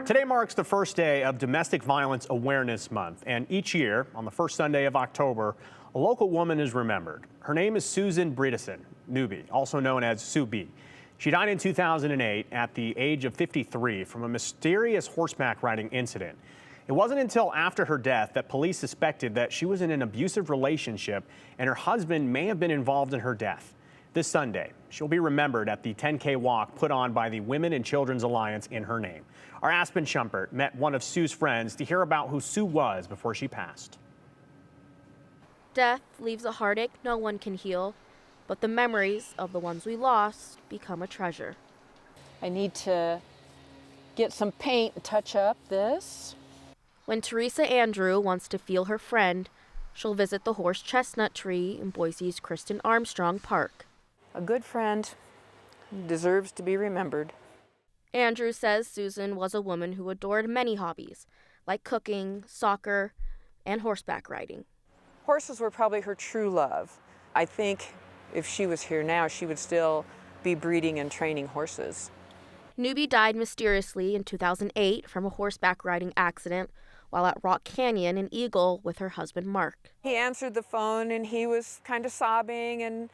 Today marks the first day of Domestic Violence Awareness Month, and each year, on the first Sunday of October, a local woman is remembered. Her name is Susan Bredesen Newby, also known as Sue B. She died in 2008 at the age of 53 from a mysterious horseback riding incident. It wasn't until after her death that police suspected that she was in an abusive relationship and her husband may have been involved in her death. This Sunday, she'll be remembered at the 10K walk put on by the Women and Children's Alliance in her name. Our Aspen Shumpert met one of Sue's friends to hear about who Sue was before she passed. Death leaves a heartache no one can heal, but the memories of the ones we lost become a treasure. I need to get some paint and touch up this. When Teresa Andrew wants to feel her friend, she'll visit the horse chestnut tree in Boise's Kristen Armstrong Park. A good friend deserves to be remembered. Andrew says Susan was a woman who adored many hobbies, like cooking, soccer, and horseback riding. Horses were probably her true love. I think if she was here now, she would still be breeding and training horses. Newby died mysteriously in 2008 from a horseback riding accident while at Rock Canyon in Eagle with her husband, Mark. He answered the phone and he was kind of sobbing and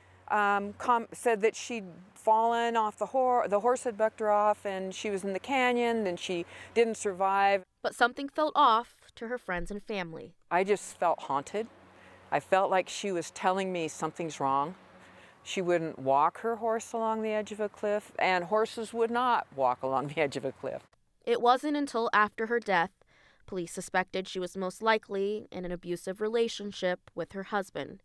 said that she'd fallen off the horse had bucked her off and she was in the canyon and she didn't survive. But something felt off to her friends and family. I just felt haunted. I felt like she was telling me something's wrong. She wouldn't walk her horse along the edge of a cliff, and horses would not walk along the edge of a cliff. It wasn't until after her death police suspected she was most likely in an abusive relationship with her husband.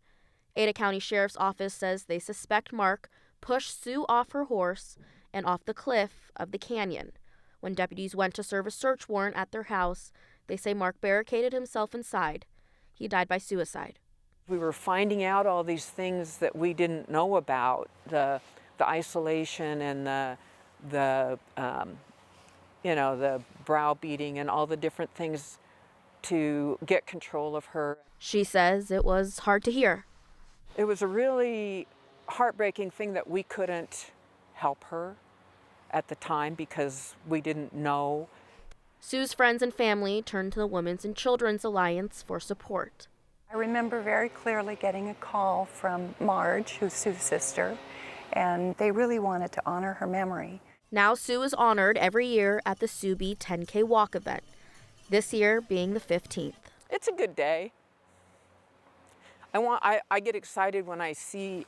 Ada County Sheriff's Office says they suspect Mark pushed Sue off her horse and off the cliff of the canyon. When deputies went to serve a search warrant at their house, they say Mark barricaded himself inside. He died by suicide. We were finding out all these things that we didn't know about, the isolation and the browbeating and all the different things to get control of her. She says it was hard to hear. It was a really heartbreaking thing that we couldn't help her at the time because we didn't know. Sue's friends and family turned to the Women's and Children's Alliance for support. I remember very clearly getting a call from Marge, who's Sue's sister, and they really wanted to honor her memory. Now Sue is honored every year at the Sue B 10K walk event, this year being the 15th. It's a good day. I get excited when I see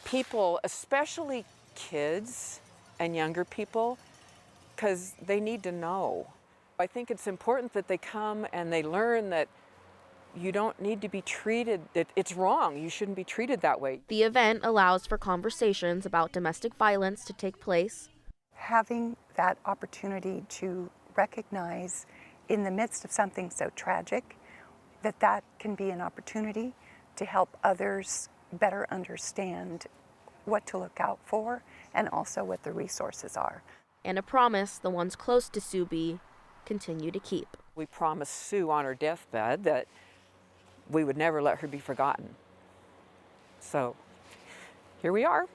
people, especially kids and younger people, because they need to know. I think it's important that they come and they learn that you don't need to be treated, it's wrong. You shouldn't be treated that way. The event allows for conversations about domestic violence to take place. Having that opportunity to recognize in the midst of something so tragic that can be an opportunity to help others better understand what to look out for and also what the resources are. And a promise the ones close to Sue B continue to keep. We promised Sue on her deathbed that we would never let her be forgotten. So here we are.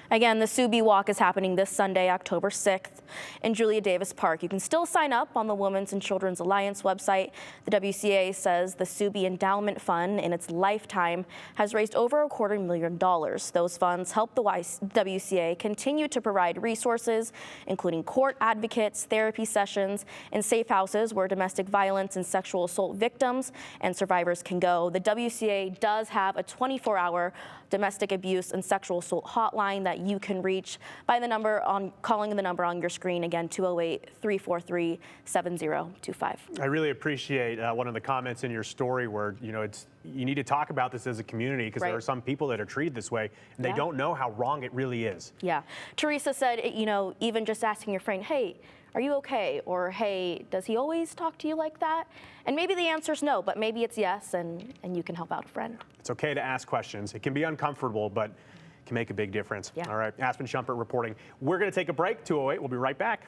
Again, the Sue B Walk is happening this Sunday, October 6th in Julia Davis Park. You can still sign up on the Women's and Children's Alliance website. The WCA says the Sue B Endowment Fund in its lifetime has raised over $250,000. Those funds help the WCA continue to provide resources, including court advocates, therapy sessions, and safe houses where domestic violence and sexual assault victims and survivors can go. The WCA does have a 24-hour domestic abuse and sexual assault hotline that you can reach by calling the number on your screen, again, 208-343-7025. I really appreciate one of the comments in your story where, you need to talk about this as a community because there are some people that are treated this way and they don't know how wrong it really is. Yeah. Teresa said, even just asking your friend, hey, are you okay? Or, hey, does he always talk to you like that? And maybe the answer is no, but maybe it's yes, and you can help out a friend. It's okay to ask questions. It can be uncomfortable, but can make a big difference. Yeah. All right, Aspen Shumpert reporting. We're going to take a break, 2:08. We'll be right back.